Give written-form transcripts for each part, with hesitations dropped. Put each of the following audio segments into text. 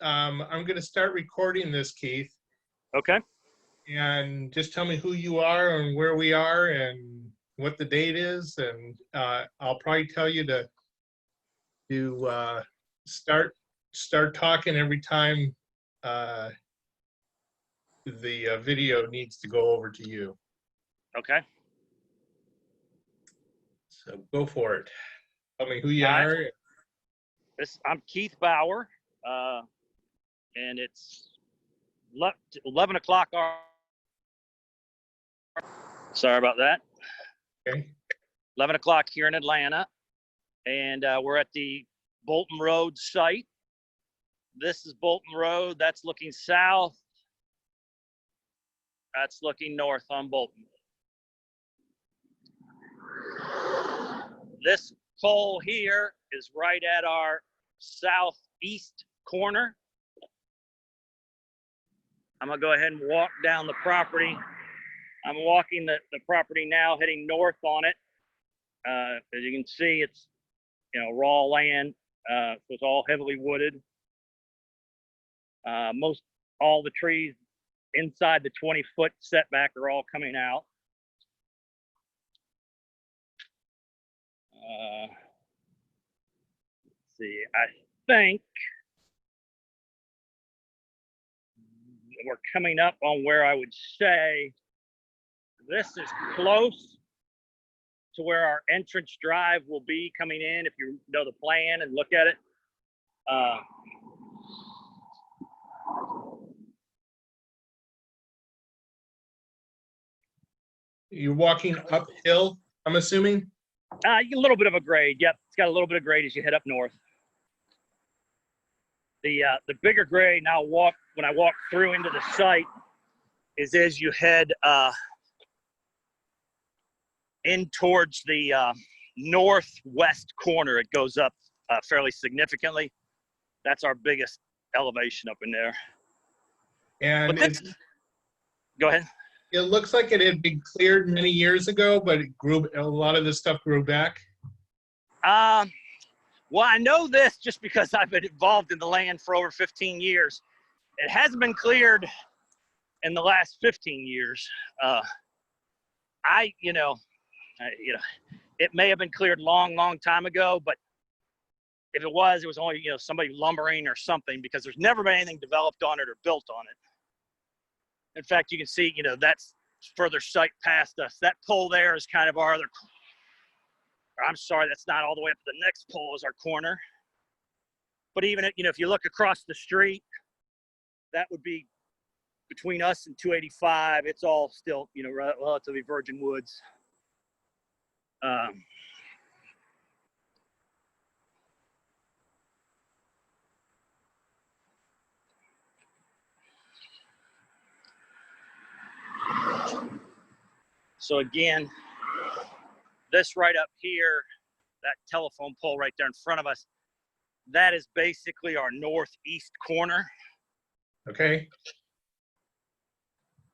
I'm going to start recording this, Keith. Okay. And just tell me who you are and where we are and what the date is. And I'll probably tell you to start talking every time the video needs to go over to you. Okay. So go for it. Tell me who you are. I'm Keith Bauer, and it's 11 o'clock. Sorry about that. Okay. 11 o'clock here in Atlanta, and we're at the Bolton Road site. This is Bolton Road. That's looking south. That's looking north on Bolton. This pole here is right at our southeast corner. I'm gonna go ahead and walk down the property. I'm walking the property now, heading north on it. As you can see, it's raw land, so it's all heavily wooded. Most all the trees inside the 20-foot setback are all coming out. Let's see, I think we're coming up on where I would say this is close to where our entrance drive will be coming in, if you know the plan and look at it. You're walking uphill, I'm assuming? A little bit of a grade. Yep, it's got a little bit of grade as you head up north. The bigger grade now when I walk through into the site is as you head in towards the northwest corner. It goes up fairly significantly. That's our biggest elevation up in there. And go ahead. It looks like it had been cleared many years ago, but a lot of this stuff grew back. Well, I know this just because I've been involved in the land for over 15 years. It hasn't been cleared in the last 15 years. It may have been cleared long time ago, but if it was only, somebody lumbering or something, because there's never been anything developed on it or built on it. In fact, you can see, that's further sight past us. That pole there is kind of our other, I'm sorry, that's not all the way up. The next pole is our corner. But even, if you look across the street, that would be between us and 285. It's all still, relatively virgin woods. So again, this right up here, that telephone pole right there in front of us, that is basically our northeast corner. Okay.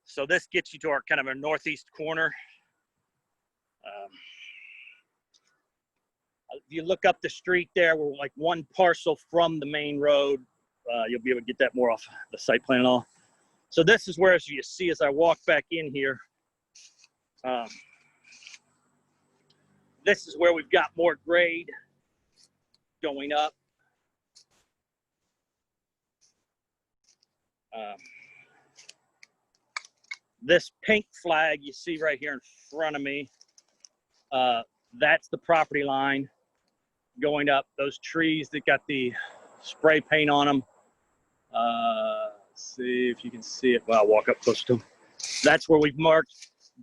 So this gets you to our kind of our northeast corner. If you look up the street there, we're like one parcel from the main road. You'll be able to get that more off the site plan and all. So this is where, as you see, as I walk back in here, this is where we've got more grade going up. This pink flag you see right here in front of me, that's the property line going up. Those trees that got the spray paint on them. Let's see if you can see it. Well, I'll walk up close to them. That's where we've marked.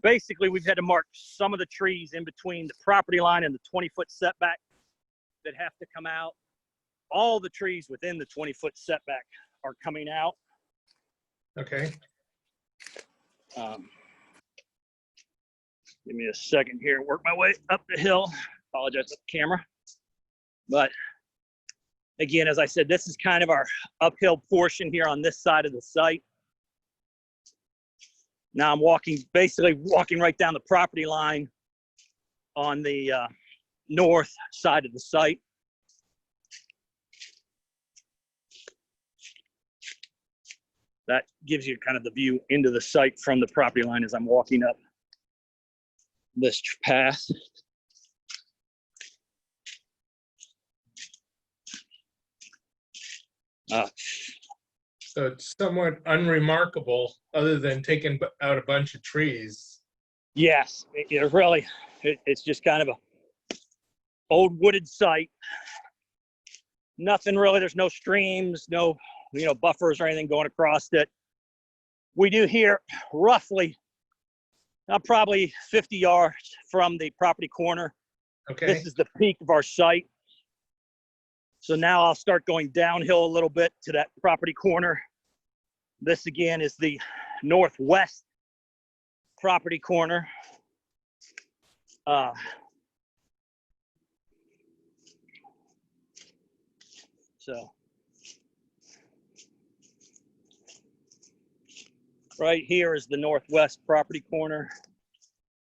Basically, we've had to mark some of the trees in between the property line and the 20-foot setback that have to come out. All the trees within the 20-foot setback are coming out. Okay. Give me a second here, work my way up the hill. Apologize for the camera. But again, as I said, this is kind of our uphill portion here on this side of the site. Now I'm basically walking right down the property line on the north side of the site. That gives you kind of the view into the site from the property line as I'm walking up this path. So it's somewhat unremarkable, other than taking out a bunch of trees. Yes, it's just kind of a old wooded site. Nothing really, there's no streams, no, buffers or anything going across it. We do here roughly, probably 50 yards from the property corner. Okay. This is the peak of our site. So now I'll start going downhill a little bit to that property corner. This again is the northwest property corner. So right here is the northwest property corner.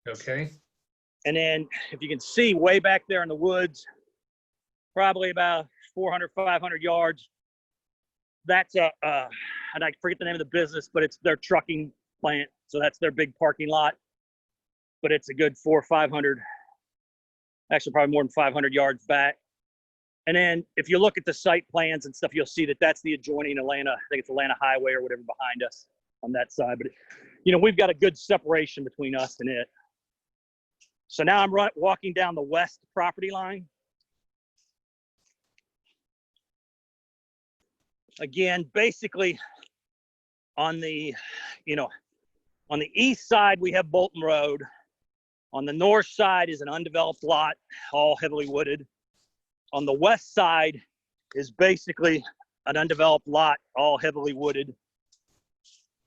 Okay. And then if you can see way back there in the woods, probably about 400, 500 yards, that's and I forget the name of the business, but it's their trucking plant. So that's their big parking lot. But it's a good 400 or 500, actually probably more than 500 yards back. And then if you look at the site plans and stuff, you'll see that that's the adjoining Atlanta, I think it's Atlanta Highway or whatever behind us on that side. But, we've got a good separation between us and it. So now I'm walking down the west property line. Again, basically on the east side, we have Bolton Road. On the north side is an undeveloped lot, all heavily wooded. On the west side is basically an undeveloped lot, all heavily wooded.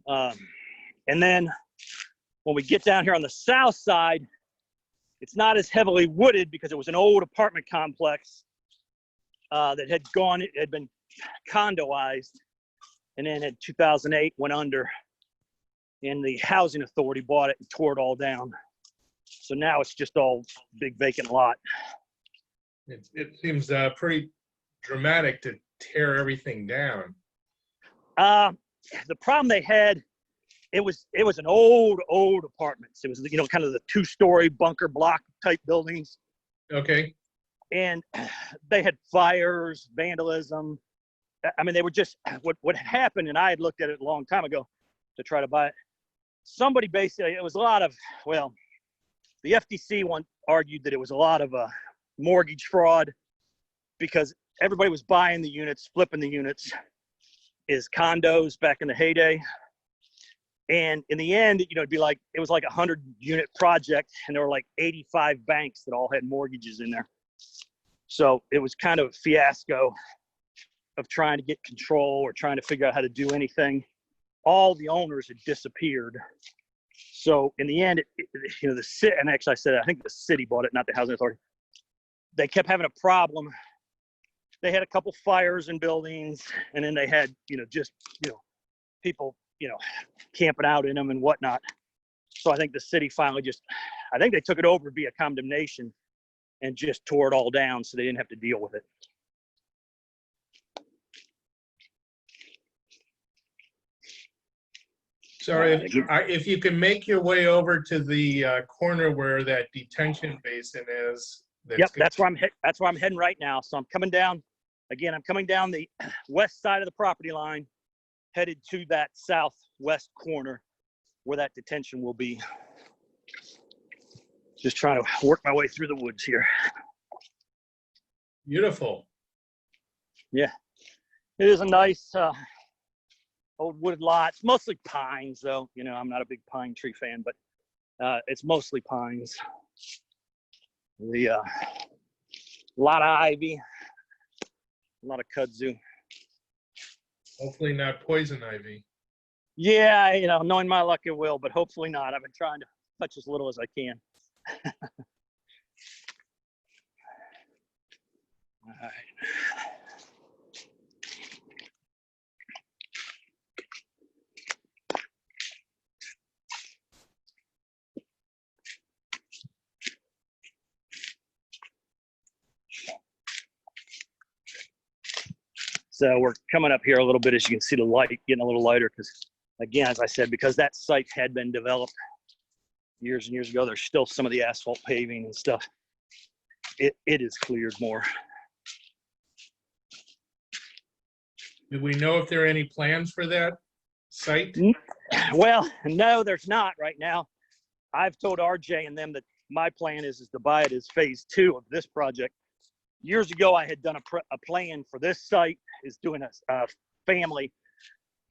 And then when we get down here on the south side, it's not as heavily wooded because it was an old apartment complex that had been condoized, and then in 2008 went under, and the housing authority bought it and tore it all down. So now it's just all big vacant lot. It seems pretty dramatic to tear everything down. The problem they had, it was an old apartments. It was kind of the 2-story bunker block type buildings. Okay. And they had fires, vandalism. I mean, they were just what happened, and I had looked at it a long time ago to try to buy it. Somebody basically, it was a lot of, the FTC argued that it was a lot of mortgage fraud because everybody was buying the units, flipping the units as condos back in the heyday. And in the end, it'd be like, it was like a 100-unit project, and there were like 85 banks that all had mortgages in there. So it was kind of a fiasco of trying to get control or trying to figure out how to do anything. All the owners had disappeared. So in the end, the city, and actually I think the city bought it, not the housing authority. They kept having a problem. They had a couple fires in buildings, and then they had, people, camping out in them and whatnot. So I think the city finally I think they took it over via condemnation and just tore it all down so they didn't have to deal with it. Sorry, if you can make your way over to the corner where that detention basin is. Yep, that's where I'm heading right now. So I'm coming down the west side of the property line, headed to that southwest corner where that detention will be. Just trying to work my way through the woods here. Beautiful. Yeah, it is a nice old wooded lot. It's mostly pines, though. I'm not a big pine tree fan, but it's mostly pines. A lot of ivy, a lot of kudzu. Hopefully not poison ivy. Yeah, knowing my luck, it will, but hopefully not. I've been trying to touch as little as I can. All right. So we're coming up here a little bit, as you can see the light getting a little lighter because, again, as I said, because that site had been developed years and years ago, there's still some of the asphalt paving and stuff. It is cleared more. Do we know if there are any plans for that site? Well, no, there's not right now. I've told RJ and them that my plan is to buy it as phase 2 of this project. Years ago, I had done a plan for this site, is doing a family,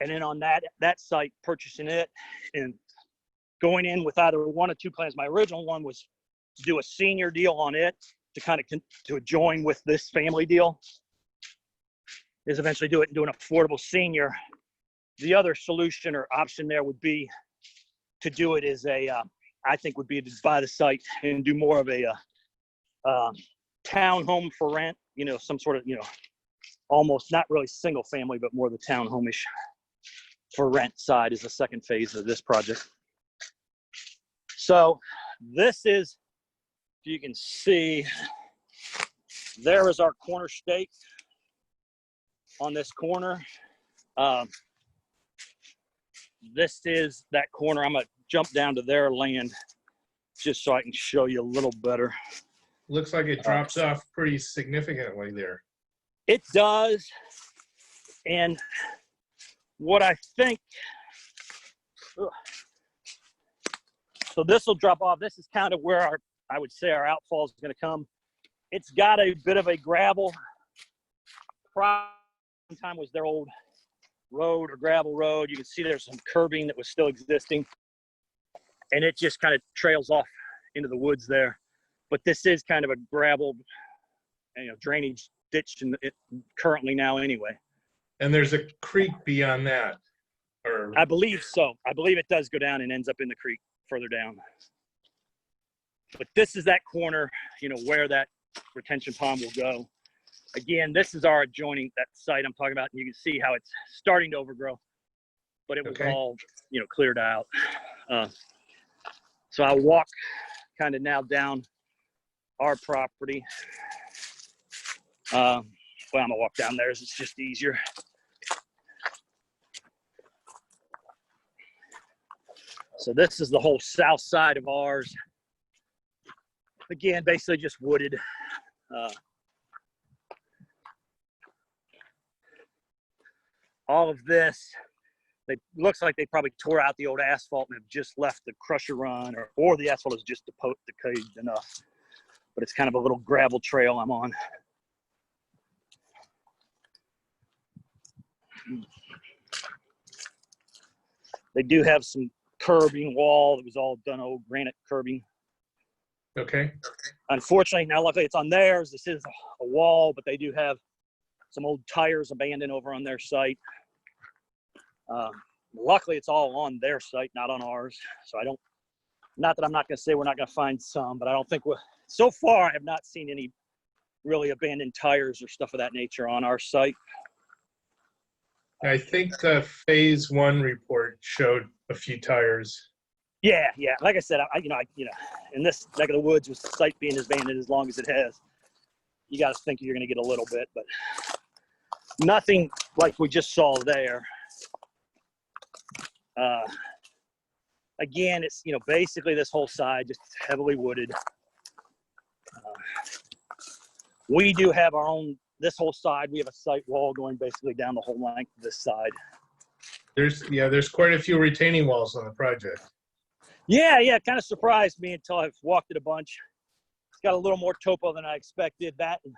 and then on that site, purchasing it and going in with either one or two plans. My original one was to do a senior deal on it to kind of to join with this family deal, is eventually do an affordable senior. The other solution or option there would be to do it as I think would be to buy the site and do more of a townhome for rent, some sort of, almost not really single family, but more the townhome-ish for rent side is the second phase of this project. So this is, if you can see, there is our corner stake on this corner. This is that corner. I'm gonna jump down to their land just so I can show you a little better. Looks like it drops off pretty significantly there. It does. And what I think, so this will drop off. This is kind of where I would say our outfall is going to come. It's got a bit of a gravel. Time was their old road or gravel road. You can see there's some curbing that was still existing, and it just kind of trails off into the woods there. But this is kind of a gravel, drainage ditch currently now anyway. And there's a creek beyond that, or I believe so. I believe it does go down and ends up in the creek further down. But this is that corner, where that retention pond will go. Again, this is our adjoining, that site I'm talking about, and you can see how it's starting to overgrow, but it was all, cleared out. So I'll walk kind of now down our property. Well, I'm gonna walk down there, it's just easier. So this is the whole south side of ours. Again, basically just wooded. All of this, it looks like they probably tore out the old asphalt and have just left the crusher run, or the asphalt is just decayed enough. But it's kind of a little gravel trail I'm on. They do have some curbing wall that was all done old granite curbing. okay. Unfortunately, now luckily it's on theirs. This is a wall, but they do have some old tires abandoned over on their site. Luckily, it's all on their site, not on ours. So not that I'm not going to say we're not going to find some, but I don't think so far I have not seen any really abandoned tires or stuff of that nature on our site. I think the phase 1 report showed a few tires. Yeah. Like I said, in this neck of the woods, with the site being as abandoned as long as it has, you got to think you're going to get a little bit, but nothing like we just saw there. Again, it's, basically this whole side just heavily wooded. We do have our own, this whole side, we have a site wall going basically down the whole length of this side. There's quite a few retaining walls on the project. Yeah, it kind of surprised me until I've walked it a bunch. It's got a little more topo than I expected. That, and,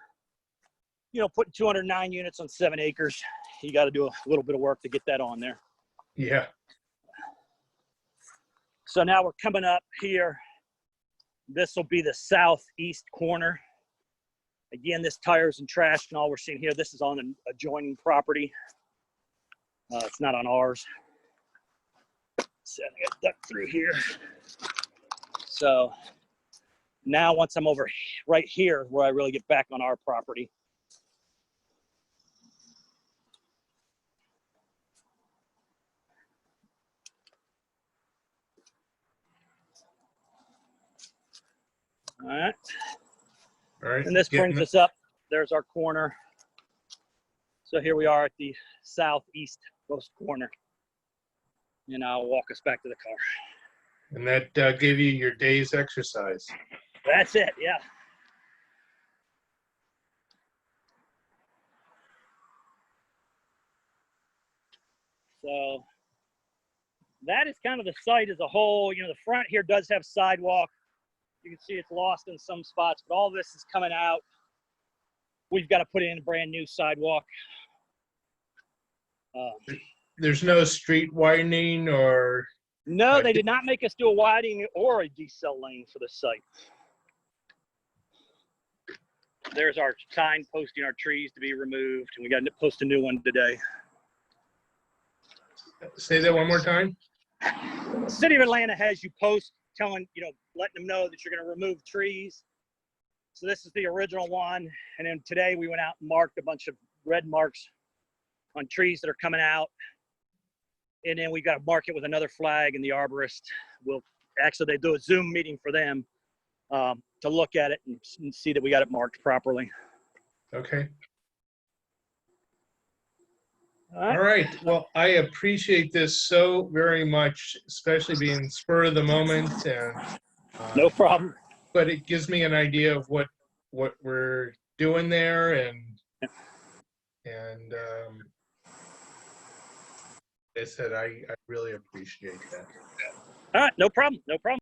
putting 209 units on 7 acres, you got to do a little bit of work to get that on there. Yeah. So now we're coming up here. This will be the southeast corner. Again, this tires and trash and all we're seeing here, this is on an adjoining property. It's not on ours. So I got duck through here. So now once I'm over right here, where I really get back on our property. All right. All right. And this brings us up. There's our corner. So here we are at the southeast most corner. And I'll walk us back to the car. And that gave you your day's exercise. That's it, yeah. So that is kind of the site as a whole. You know, the front here does have sidewalk. You can see it's lost in some spots, but all this is coming out. We've got to put in a brand new sidewalk. There's no street widening or? No, they did not make us do a widening or a decel lane for the site. There's our sign posting our trees to be removed, and we got to post a new one today. Say that one more time. The City of Atlanta has you post telling, letting them know that you're going to remove trees. So this is the original one. And then today we went out and marked a bunch of red marks on trees that are coming out. And then we got to mark it with another flag, and the arborist will they do a Zoom meeting for them to look at it and see that we got it marked properly. Okay. All right. Well, I appreciate this so very much, especially being spur of the moment. And no problem. But it gives me an idea of what we're doing there, and I said I really appreciate that. All right, no problem.